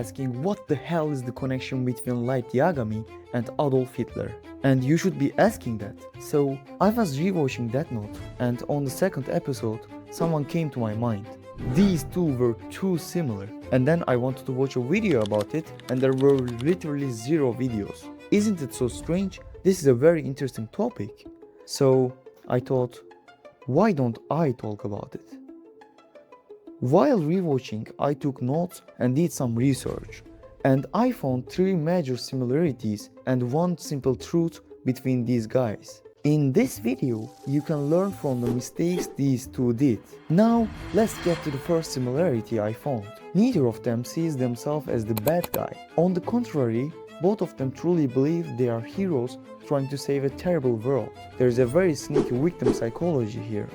asking what the hell is the connection between Light Yagami and Adolf Hitler. And you should be asking that. So I was rewatching Death Note, and on the second episode, someone came to my mind. These two were too similar. And then I wanted to watch a video about it, and there were literally zero videos. Isn't it so strange? This is a very interesting topic. So I thought, why don't I talk about it? While rewatching, I took notes and did some research, and I found 3 major similarities and one simple truth between these guys. In this video, you can learn from the mistakes these two did. Now, let's get to the first similarity I found. Neither of them sees themselves as the bad guy. On the contrary, both of them truly believe they are heroes trying to save a terrible world. There is a very sneaky victim psychology here.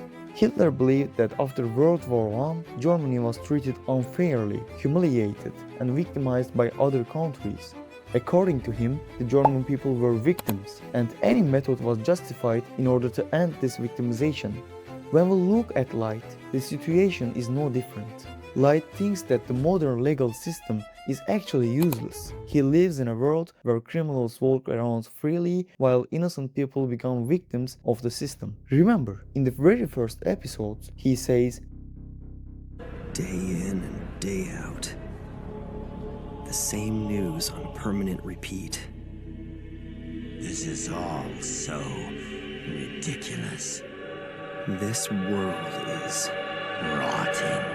Hitler believed that after World War I, Germany was treated unfairly, humiliated, and victimized by other countries. According to him, the German people were victims, and any method was justified in order to end this victimization. When we look at Light, the situation is no different. Light thinks that the modern legal system is actually useless. He lives in a world where criminals walk around freely while innocent people become victims of the system. Remember, in the very first episode, he says, "Day in and day out, the same news on permanent repeat. This is all so ridiculous. This world is rotting."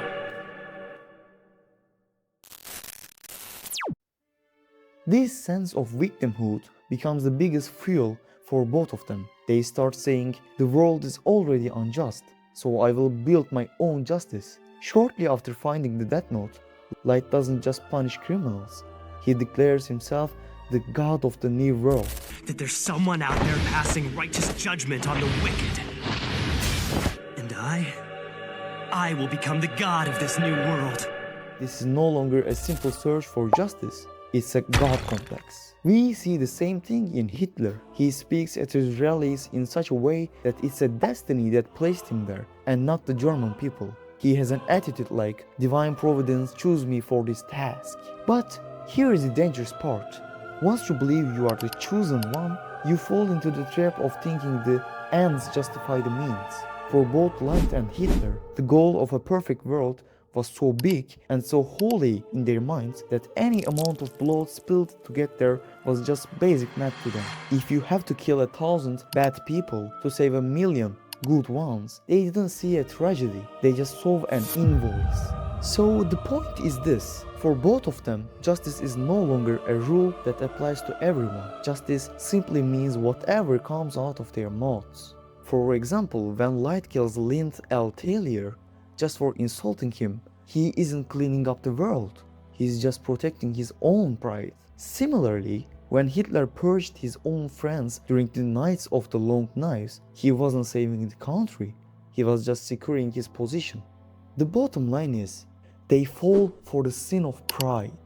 This sense of victimhood becomes the biggest fuel for both of them. They start saying, the world is already unjust, so I will build my own justice. Shortly after finding the Death Note, Light doesn't just punish criminals. He declares himself the god of the new world. That there's someone out there passing righteous judgment on the wicked. And I will become the god of this new world. This is no longer a simple search for justice. It's a god complex. We see the same thing in Hitler. He speaks at his rallies in such a way that it's a destiny that placed him there, and not the German people. He has an attitude like, divine providence chose me for this task. But here is the dangerous part. Once you believe you are the chosen one, you fall into the trap of thinking the ends justify the means. For both Light and Hitler, the goal of a perfect world was so big and so holy in their minds that any amount of blood spilled to get there was just basic math to them. If you have to kill 1,000 bad people to save 1,000,000 good ones, they didn't see a tragedy, they just saw an invoice. So the point is this, for both of them, justice is no longer a rule that applies to everyone. Justice simply means whatever comes out of their mouths. For example, when Light kills Lind L. Taylor, just for insulting him, he isn't cleaning up the world. He's just protecting his own pride. Similarly, when Hitler purged his own friends during the Nights of the Long Knives, he wasn't saving the country. He was just securing his position. The bottom line is, they fall for the sin of pride.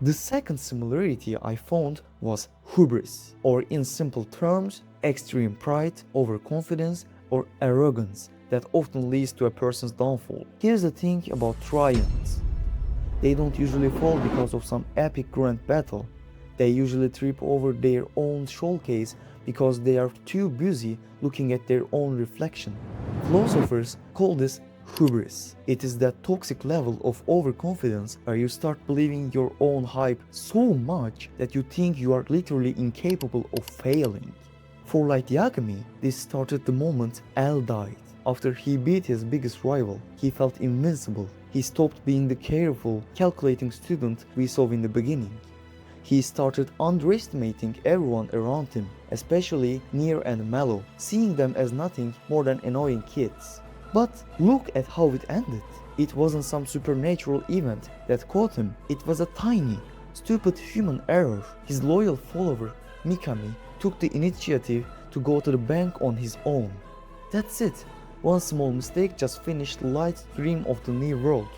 The second similarity I found was hubris, or in simple terms, extreme pride, overconfidence, or arrogance that often leads to a person's downfall. Here's the thing about triumphs. They don't usually fall because of some epic grand battle. They usually trip over their own showcase because they are too busy looking at their own reflection. Philosophers call this hubris. It is that toxic level of overconfidence where you start believing your own hype so much that you think you are literally incapable of failing. For Light Yagami, this started the moment L died. After he beat his biggest rival, he felt invincible. He stopped being the careful, calculating student we saw in the beginning. He started underestimating everyone around him, especially Nier and Mallow, seeing them as nothing more than annoying kids. But look at how it ended. It wasn't some supernatural event that caught him. It was a tiny, stupid human error. His loyal follower, Mikami, took the initiative to go to the bank on his own. That's it. One small mistake just finished Light's dream of the new world.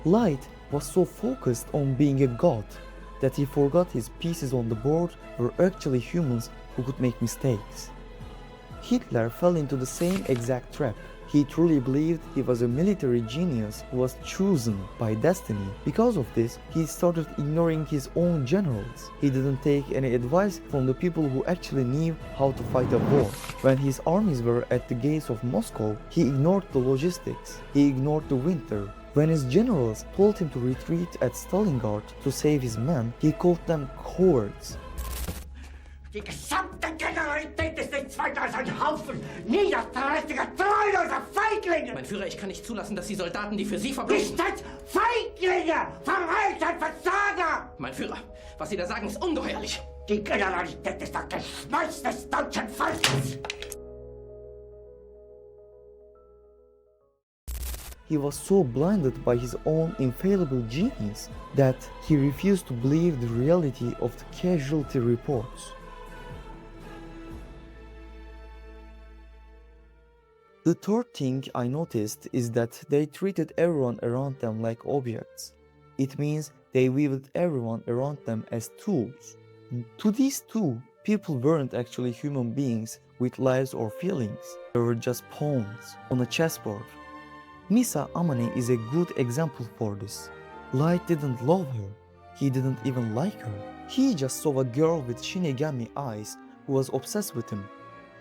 Light was so focused on being a god that he forgot his pieces on the board were actually humans who could make mistakes. Hitler fell into the same exact trap. He truly believed he was a military genius who was chosen by destiny. Because of this, he started ignoring his own generals. He didn't take any advice from the people who actually knew how to fight a war. When his armies were at the gates of Moscow, he ignored the logistics. He ignored the winter. When his generals told him to retreat at Stalingrad to save his men, he called them cowards. Die gesamte Generalität ist nichts weiter als ein Haufen niederträchtiger, treuloser Feiglinge! Mein Führer, ich kann nicht zulassen, dass die Soldaten, die für Sie Ihr verbringen... seid Feiglinge! Verreiter, Versager! Mein Führer, was Sie da sagen, ist ungeheuerlich. Die Generalität ist das Geschmeiß des deutschen Volkes! He was so blinded by his own infallible genius that he refused to believe the reality of the casualty reports. The third thing I noticed is that they treated everyone around them like objects. It means they viewed everyone around them as tools. To these two, people weren't actually human beings with lives or feelings. They were just pawns on a chessboard. Misa Amane is a good example for this. Light didn't love her. He didn't even like her. He just saw a girl with Shinigami eyes who was obsessed with him.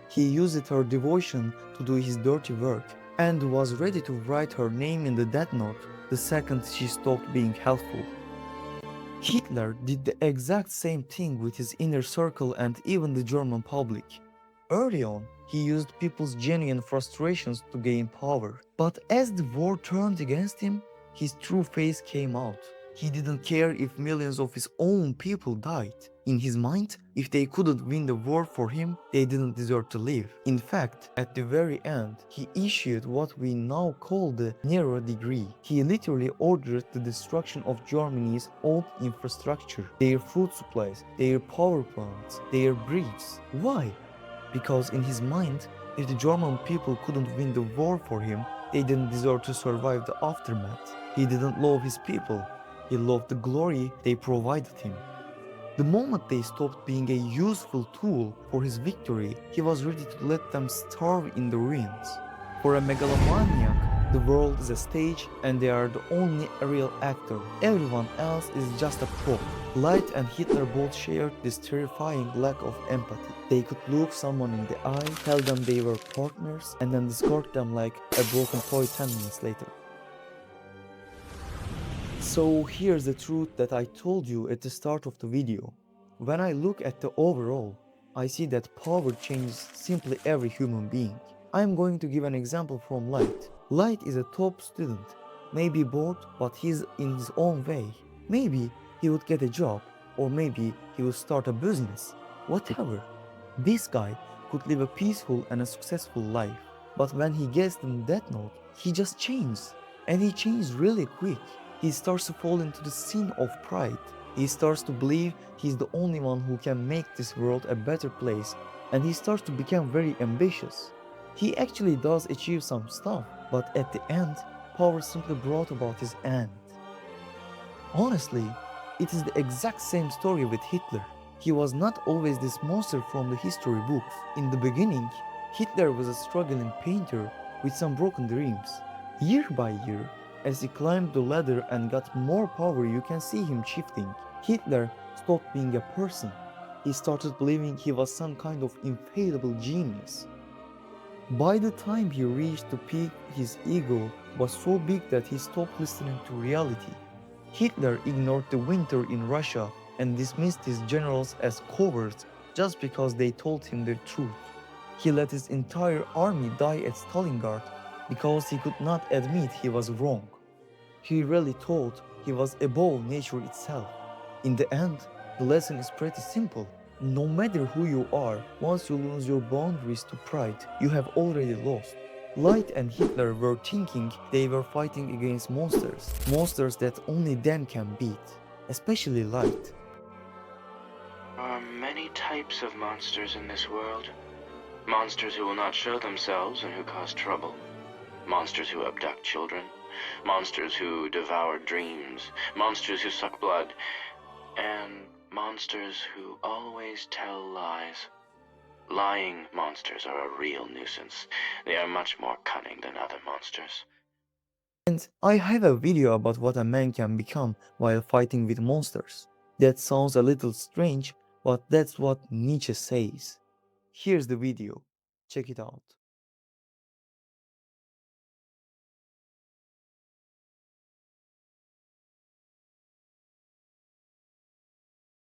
He used her devotion to do his dirty work and was ready to write her name in the death note the second she stopped being helpful. Hitler did the exact same thing with his inner circle and even the German public. Early on, he used people's genuine frustrations to gain power. But as the war turned against him, his true face came out. He didn't care if millions of his own people died. In his mind, if they couldn't win the war for him, they didn't deserve to live. In fact, at the very end, he issued what we now call the Nero Decree. He literally ordered the destruction of Germany's old infrastructure, their food supplies, their power plants, their bridges. Why? Because in his mind, if the German people couldn't win the war for him, they didn't deserve to survive the aftermath. He didn't love his people. He loved the glory they provided him. The moment they stopped being a useful tool for his victory, he was ready to let them starve in the ruins. For a megalomaniac, the world is a stage and they are the only real actor. Everyone else is just a prop. Light and Hitler both shared this terrifying lack of empathy. They could look someone in the eye, tell them they were partners, and then discard them like a broken toy 10 minutes later. So here's the truth that I told you at the start of the video. When I look at the overall, I see that power changes simply every human being. I'm going to give an example from Light. Light is a top student, maybe bored, but he's in his own way. Maybe he would get a job, or maybe he would start a business. Whatever. This guy could live a peaceful and a successful life. But when he gets the death note, he just changes. And he changes really quick. He starts to fall into the sin of pride. He starts to believe he's the only one who can make this world a better place, and he starts to become very ambitious. He actually does achieve some stuff, but at the end, power simply brought about his end. Honestly, it is the exact same story with Hitler. He was not always this monster from the history books. In the beginning, Hitler was a struggling painter with some broken dreams. Year by year, as he climbed the ladder and got more power, you can see him shifting. Hitler stopped being a person. He started believing he was some kind of infallible genius. By the time he reached the peak, his ego was so big that he stopped listening to reality. Hitler ignored the winter in Russia and dismissed his generals as cowards just because they told him the truth. He let his entire army die at Stalingrad because he could not admit he was wrong. He really thought he was above nature itself. In the end, the lesson is pretty simple. No matter who you are, once you lose your boundaries to pride, you have already lost. Light and Hitler were thinking they were fighting against monsters. Monsters that only them can beat. Especially Light. There are many types of monsters in this world. Monsters who will not show themselves and who cause trouble. Monsters who abduct children. Monsters who devour dreams. Monsters who suck blood. And monsters who always tell lies. Lying monsters are a real nuisance. They are much more cunning than other monsters. And I have a video about what a man can become while fighting with monsters. That sounds a little strange, but that's what Nietzsche says. Here's the video. Check it out.